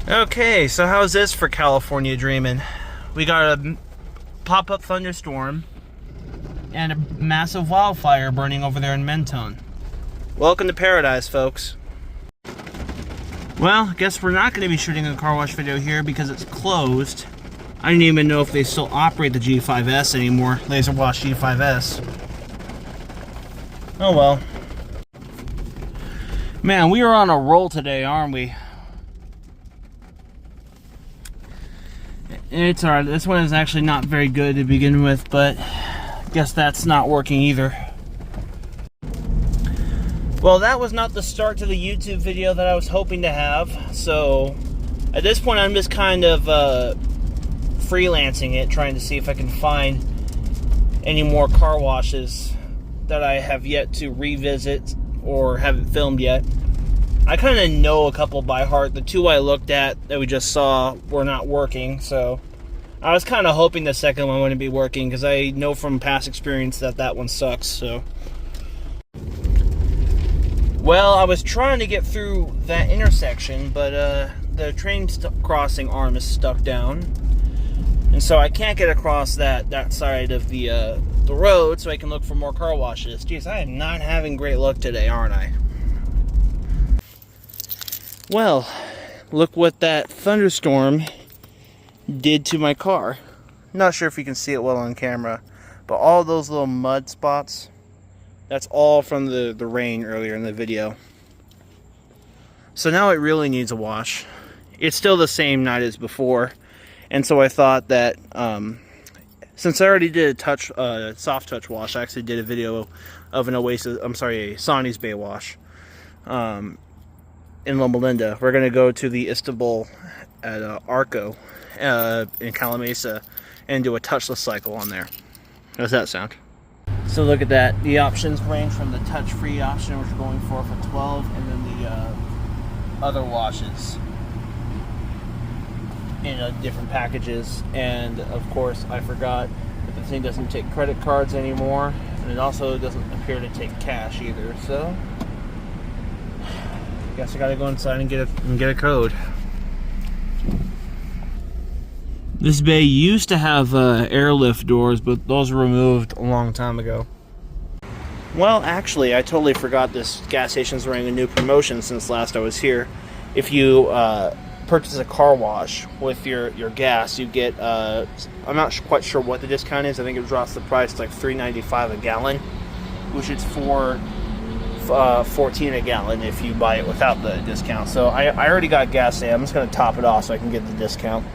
Okay, so how's this for California dreaming? We got a pop-up thunderstorm and a massive wildfire burning over there in Mentone. Welcome to paradise, folks. Well, I guess we're not going to be shooting a car wash video here because it's closed. I didn't even know if they still operate the G5S anymore, Laser Wash G5S. Oh well. Man, we are on a roll today, aren't we? It's alright. This one is actually not very good to begin with, but I guess that's not working either. Well, that was not the start to the YouTube video that I was hoping to have, so at this point I'm just kind of freelancing it, trying to see if I can find any more car washes that I have yet to revisit or haven't filmed yet. I kind of know a couple by heart. The two I looked at that we just saw were not working, so I was kind of hoping the second one wouldn't be working because I know from past experience that that one sucks. So, well, I was trying to get through that intersection, but the train crossing arm is stuck down, and so I can't get across that side of the road so I can look for more car washes. Jeez, I am not having great luck today, aren't I? Well, look what that thunderstorm did to my car. Not sure if you can see it well on camera, but all those little mud spots, that's all from the rain earlier in the video. So now it really needs a wash. It's still the same night as before, and so I thought that since I already did a soft touch wash, I actually did a video of a Sonny's Bay wash in Loma Linda. We're going to go to the Istobal at ARCO in Calimesa and do a touchless cycle on there. How does that sound? So look at that. The options range from the touch-free option, which we're going for 12, and then the other washes in different packages. And of course, I forgot that the thing doesn't take credit cards anymore, and it also doesn't appear to take cash either. So guess I gotta go inside and get a code. This bay used to have airlift doors, but those were removed a long time ago. Well, actually, I totally forgot this gas station's running a new promotion since last I was here. If you purchase a car wash with your gas, you get I'm not quite sure what the discount is. I think it drops the price to like $3.95 a gallon, which is for $14 a gallon if you buy it without the discount. So I already got gas today. I'm just going to top it off so I can get the discount.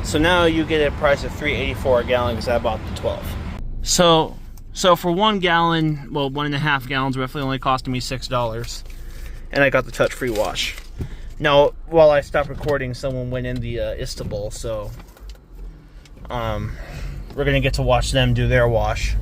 So now you get a price of $3.84 a gallon because I bought the 12. So for 1 gallon, well, 1.5 gallons roughly, only costing me $6, and I got the touch-free wash. Now, while I stopped recording, someone went in the Istobal, so we're gonna get to watch them do their wash.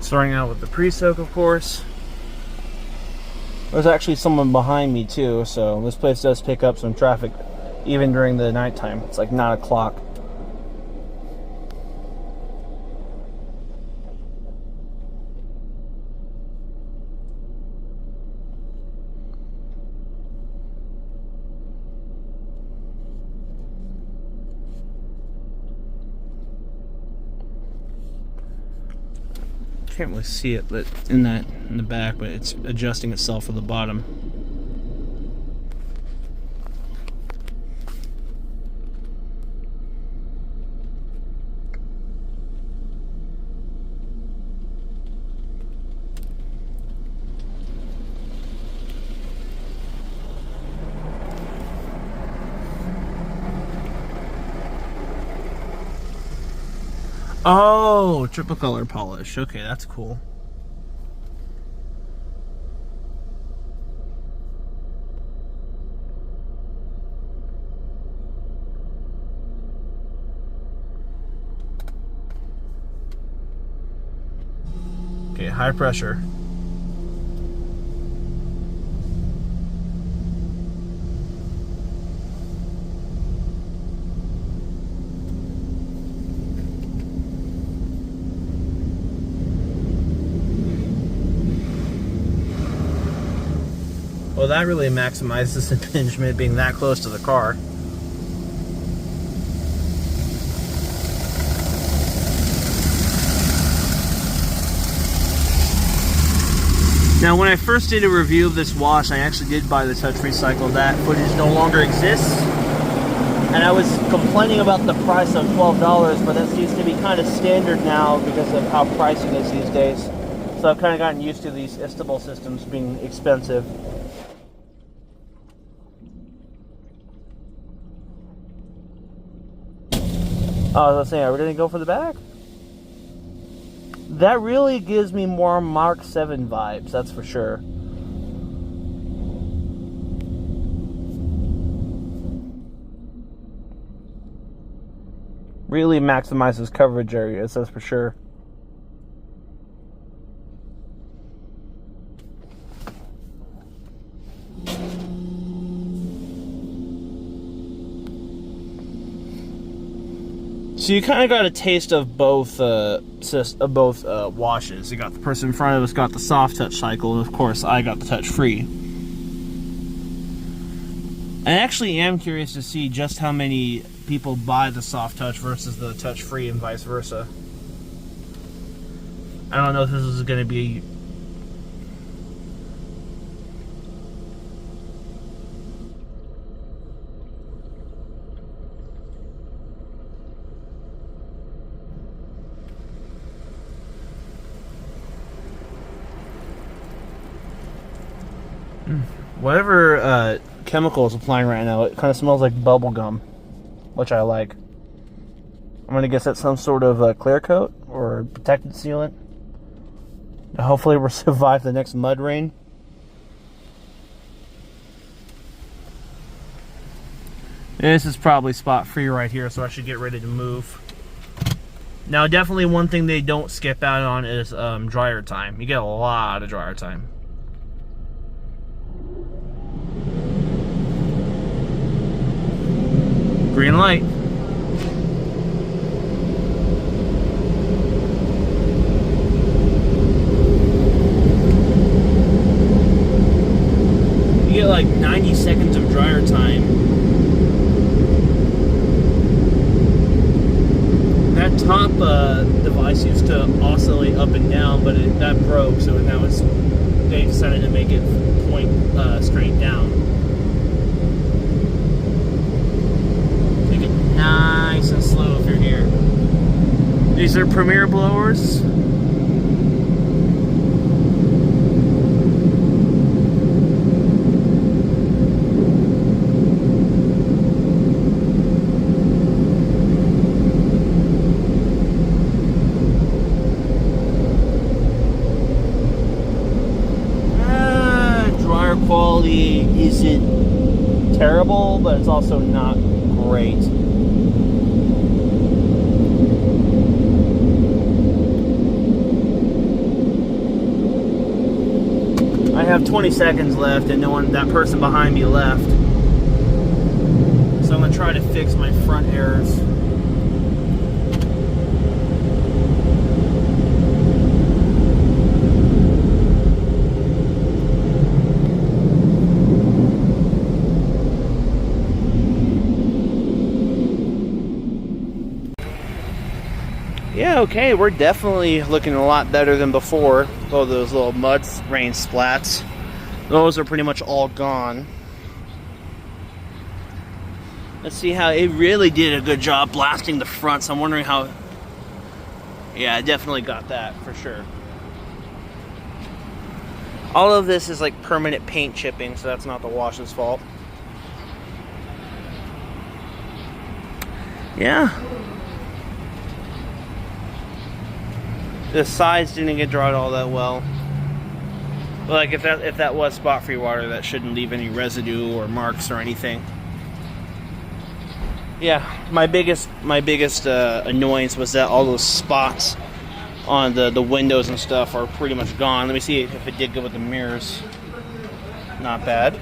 Starting out with the pre-soak, of course. There's actually someone behind me too, so this place does pick up some traffic even during the nighttime. It's like 9 o'clock. Can't really see it, but in the back, but it's adjusting itself for the bottom. Oh, triple color polish. Okay, that's cool. Okay, high pressure. Well, that really maximizes impingement being that close to the car. Now, when I first did a review of this wash, I actually did buy the touch-free cycle. That footage no longer exists. And I was complaining about the price of $12, but that seems to be kind of standard now because of how pricing is these days. So I've kind of gotten used to these Istobal systems being expensive. Oh, I was saying, are we going to go for the back? That really gives me more Mark VII vibes, that's for sure. Really maximizes coverage areas, that's for sure. So you kind of got a taste of both washes. You got the person in front of us got the soft touch cycle, and of course I got the touch free. I actually am curious to see just how many people buy the soft touch versus the touch free and vice versa. I don't know if this is going to be... Whatever chemical is applying right now, it kind of smells like bubble gum, which I like. I'm going to guess that's some sort of clear coat or protected sealant. Hopefully we'll survive the next mud rain. This is probably spot free right here, so I should get ready to move. Now, definitely one thing they don't skip out on is dryer time. You get a lot of dryer time. Green light. You get like 90 seconds of dryer time. That top device used to oscillate up and down, but that broke, so now they decided to make it point straight down. Nice and slow if you're here. These are Premier blowers. Dryer quality isn't terrible, but it's also not great. have 20 seconds left and no one, that person behind me left. So I'm gonna try to fix my front airs. Yeah, okay, we're definitely looking a lot better than before. Oh, those little mud rain splats. Those are pretty much all gone. Let's see how it really did a good job blasting the front. So I'm wondering how. Yeah, I definitely got that for sure. All of this is like permanent paint chipping, so that's not the wash's fault. Yeah. The sides didn't get dried all that well. But like if that was spot-free water, that shouldn't leave any residue or marks or anything. Yeah, my biggest annoyance was that all those spots on the windows and stuff are pretty much gone. Let me see if it did good with the mirrors. Not bad.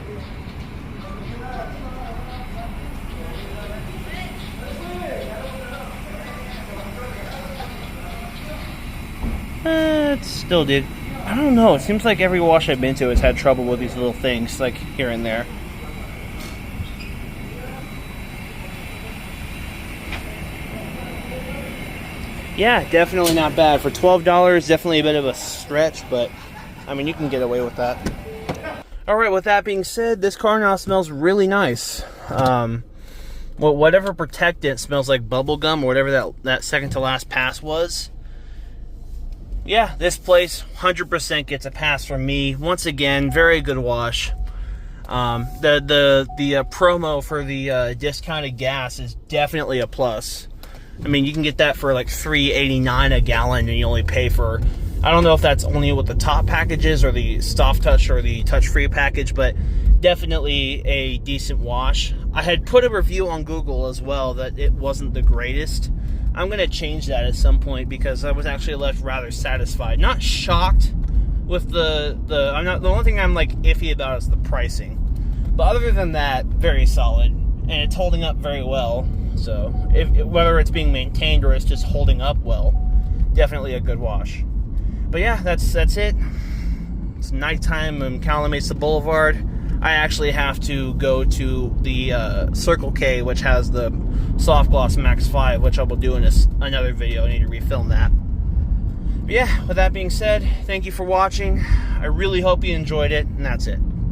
It still did. I don't know. It seems like every wash I've been to has had trouble with these little things, like here and there. Yeah, definitely not bad. For $12, definitely a bit of a stretch, but I mean, you can get away with that. Alright, with that being said, this car now smells really nice. Well, whatever protectant smells like bubble gum or whatever that second to last pass was. Yeah, this place 100% gets a pass from me. Once again, very good wash. The promo for the discounted gas is definitely a plus. I mean, you can get that for like $3.89 a gallon, and you only pay for, I don't know if that's only with the top packages or the soft touch or the touch-free package, but definitely a decent wash. I had put a review on Google as well that it wasn't the greatest. I'm going to change that at some point because I was actually left rather satisfied. Not shocked with the only thing I'm like iffy about is the pricing. But other than that, very solid. And it's holding up very well. So whether it's being maintained or it's just holding up well, definitely a good wash. But yeah, that's it. It's nighttime in Calimesa Boulevard. I actually have to go to the Circle K, which has the Soft Gloss Max 5, which I will do in another video. I need to refilm that. But yeah, with that being said, thank you for watching. I really hope you enjoyed it, and that's it.